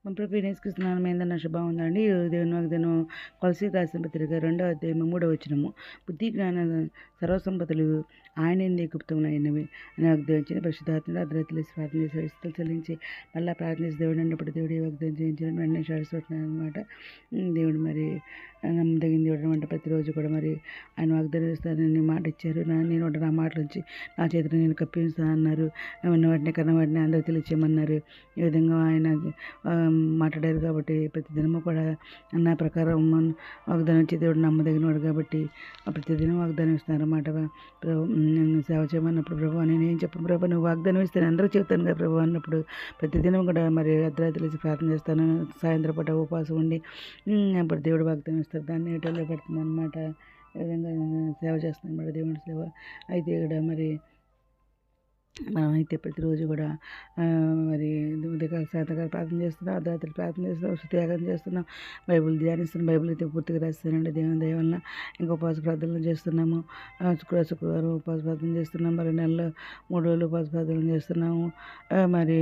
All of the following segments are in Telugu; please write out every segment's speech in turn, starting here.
మన ప్రభు యేసుక్రీస్తు ఏందన్న శుభం ఉందండి. దేవుని వాగ్దానం కొలసీ రాసిన పత్రిక 2వ అధ్యాయము 3వ వచనము. బుద్ధి జ్ఞాన సర్వసంపదలు ఆయన ఎందే గుప్తములైనవి అని వాగ్దానం ఇచ్చింది. పరిశుద్ధాత్మడు అర్ధరాత్రి ప్రార్థన చేసి వయసులు చెల్లించి మళ్ళీ ప్రార్థన చేసి దేవుడు అన్నప్పుడు దేవుడు వాగ్దానం చేయించడం వెంటనే షాడిస్తున్నాను అనమాట. దేవుడు మరి నమ్మదగిన దేవుడు అనమాట. ప్రతిరోజు కూడా మరి ఆయన వాగ్దానం ఇస్తానని మాట ఇచ్చారు. నేను నా మాటల నుంచి నా చేతిని నేను కప్పిస్తాను అన్నారు. ఉన్న వాటిని కన్న వాటిని అందరూ తెలియచేయమన్నారు. ఈ విధంగా ఆయన మాట్లాడారు కాబట్టి ప్రతిదినము కూడా నా ప్రకారం వాగ్దానం ఇచ్చే దేవుడు నమ్మదగినవాడు కాబట్టి ప్రతిదినం వాగ్దానం ఇస్తారన్నమాట. నేను సేవ చేయమన్నప్పుడు ప్రభు నేను ఏం చెప్పను ప్రభు, నువ్వు వాగ్దానం ఇస్తే నేను అందరూ చెప్తాను కదా ప్రభు అన్నప్పుడు ప్రతిదినం కూడా మరి అర్ధరాత్రి ప్రార్థన చేస్తాను. సాయంత్రం పూట ఉపవాసం ఉండి అప్పుడు దేవుడు వాగ్దానం ఇస్తారు. దాన్ని ఏటోలో పెడుతుంది అనమాట. ఈ విధంగా నేను సేవ చేస్తాను అన్నమాట, దేవుడి సేవ. అయితే ఇక్కడ మరి మనమైతే ప్రతిరోజు కూడా మరి ఉదయకాల సాయంత్రకాల ప్రార్థన చేస్తున్నాం, అర్ధరాత్రి ప్రార్థన చేస్తున్నాం, త్యాగం చేస్తున్నాం, బైబిల్ ధ్యానిస్తున్నాం. బైబిల్ అయితే పూర్తిగా రాస్తానండి దేవుని దయ వలన. ఇంకా ఉపవాస ప్రార్థనలు చేస్తున్నాము. శుక్రవారం ఉపవాస ప్రార్థన చేస్తున్నాం. మరి నెలలో 3 రోజులు ఉపవాస ప్రార్థనలు చేస్తున్నాము. మరి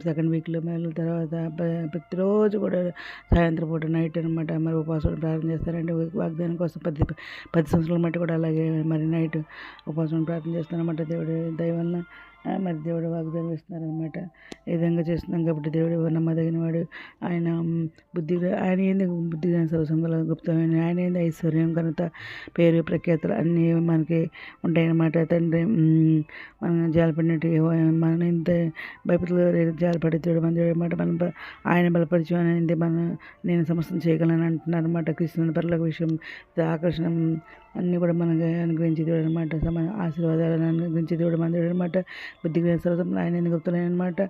సెకండ్ వీక్లో మళ్ళీ తర్వాత ప్రతిరోజు కూడా సాయంత్రం పూట నైట్ అనమాట మరి ఉపవాసం ప్రార్థన చేస్తానండి. వాగ్దానం కోసం 10 సంవత్సరాల మట్టి కూడా అలాగే మరి నైట్ ఉపవాసం ప్రార్థన చేస్తానమాట దేవుడి దయ వలన. మరి దేవుడు వాగ్దానం ఇస్తున్నారనమాట. ఈ విధంగా చేస్తున్నాం కాబట్టి దేవుడు నమ్మదగిన వాడు. ఆయన ఆయన ఏంది బుద్ధి సర్వసంపదల గుప్తమైన ఆయన ఏంది ఐశ్వర్యం ఘనత పేరు ప్రఖ్యాతులు అన్నీ మనకి ఉంటాయన్నమాట. తండ్రి మనం జాలిపడినట్టు మన ఇంత భయపడుతూ జాలిపడి దేవుడు మన దేవుడు అనమాట. మనం ఆయన బలపరిచు అనేది నేను సమస్తం చేయగలను అంటున్నారన్నమాట. క్రీస్తు పరలోక విషయం ఆకర్షణ అన్నీ కూడా మనకి అనుగ్రహించే దేవుడు అనమాట. ఆశీర్వాదాలను అనుగ్రహించే దేవుడు మన దేవుడు అనమాట. బుద్ధి సర్వసంపదలు ఆయన ఎందుకు గుప్తులైన అనమాట.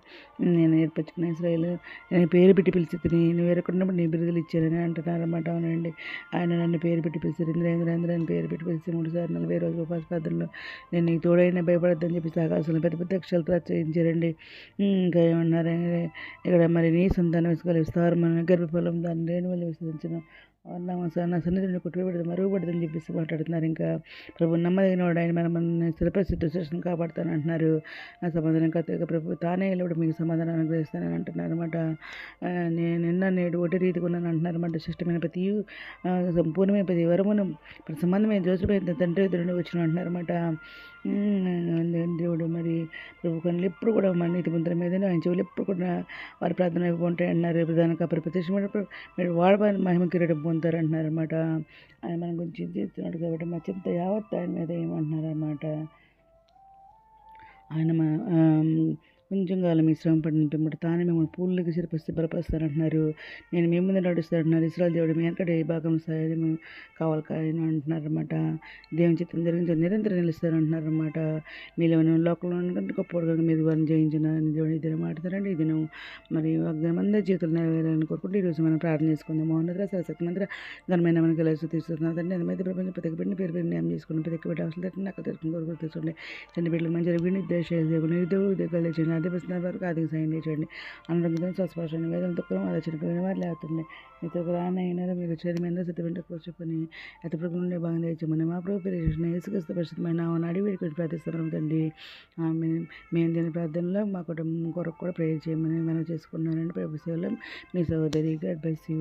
నేను నేర్పించుకున్న ఇశ్రాయేలు నేను పేరు పెట్టి పిలిచి నువ్వు వేరుకున్నప్పుడు నీ బిరుదులు ఇచ్చారని అంటున్నారన్నమాట. అవునండి, ఆయన నన్ను పేరు పెట్టి పిలిచారు. ఇంద్రేంద్ర అని పేరు పెట్టి పిలిచి 3 సార్లు 40 రోజులు ఉపవాస ప్రార్థనలో నేను నీకు తోడైనా భయపడద్దని చెప్పి ఆకాశంలో పెద్ద పెద్ద అక్షరాలతో చేయించారండి. ఇంకా ఏమన్నారు ఇక్కడ మరి నీ సంతానం వేసుకోవాలి విస్తారమైన గర్భఫలం దాన్ని రేణు వల్ల విస్తరించిన నా సన్నిధిని కొట్టుబెడదు మరుగుపడదని చెప్పేసి మాట్లాడుతున్నారు. ఇంకా ప్రభు నమ్మదగినవాడు ఆయన మన స్థిరపరిస్థితి స్టేషన్ కాపాడుతాను అంటున్నారు. నా సమాధానం కర్తగా ప్రభు తానే వెళ్ళినప్పుడు మీకు సమాధానం అనుగ్రహిస్తానని అంటున్నారు అనమాట. నేను నిన్న నేడు ఒకటి రీతిగా ఉన్నాను అంటున్నారు అనమాట. శ్రేష్టమైన ప్రతి సంపూర్ణమైన ప్రతి వరమును ప్రతి సంబంధమైన జోసుపైన తండ్రి ఎదురు వచ్చిన అంటున్నారు అనమాట. దేవుడు మరి ప్రభు కనులు ఎప్పుడు కూడా మన నీతి మంత్రుల మీదనే ఆయన చెవులు ఎప్పుడు కూడా వారి ప్రార్థన అయిపోతాయి అన్నారు. ప్రధాన కాపరి ప్రత్యక్షమైనప్పుడు మీరు వాడబాని మహిమ కిరీటం పొందుతారు అంటున్నారు అనమాట. ఆయన మన గురించి చేస్తున్నాడు కాబట్టి మా చింత యావత్ ఆయన మీద ఏమంటున్నారు అనమాట. ఆయన కొంచెం కాలం మీ శ్రమ పడిన తానే మిమ్మల్ని పూర్లకి సిరిపరిస్తే బలపరుస్తారంటున్నారు. నేను మీ ముందు నడుస్తానంటున్నారు. ఇస్రాయల్ దేవుడు మీ వెనకడ ఏ భాగం సహాయం కావాలి కానీ అంటున్నారన్నమాట. దేవుని చిత్తం జరిగించి నిరంతరం నిలుస్తారంటున్నారు అనమాట. మీలో లోకంలో కంటే గొప్పగా మీరు వారిని జయించినారని దేవుని దినం మాట్లాడారండి. ఈ దినం మరి వాగ్దానం అందరి జీవితంలో నెరవేరాలని కోరుకుంటూ ఈరోజు మనం ప్రార్థన చేసుకుందాం. మౌనద్ర సరస్వతి మంత్ర ఘనమైన మనకి ఎలా తీస్తున్నాం తండ్రి. అది మీద ప్రపంచం ప్రతి బిడ్డని పేరు పేరు న్యాయం చేసుకుని ప్రతి బిడ్డ అవసరం తట్టిన అక్కడ తెలుసుకుని కోరుకుంటూ తీసుకోండి. తండ్రి బిడ్డలు మంచి విని నిరుద్యోగులు చేయండి. అదే ప్రశ్న వరకు అధిక సాయం చేయండి. అనారోగ్యం స్వస్పర్శని వేదన దుఃఖం అలా చనిపోయిన వారు లేకుండా మీతో రానైనా మీరు చర్య మీద సత్యమంటే కూర్చొని ఎత్తపడుకు నుండి బాగా తెచ్చమని మా ప్రభుత్వ యేసుక్రీస్తు పరిశుద్ధమైన అడిగి వేడుకొని ప్రార్థిస్తున్నాం తండ్రి. మేము దీని ప్రార్థనలో మా కుటుంబం కొరకు కూడా ప్రేయర్ చేయమని మనం చేసుకున్నానండి. ప్రభు సేవలో మీ సహోదరి గాడ్ బ్లెస్ యూ.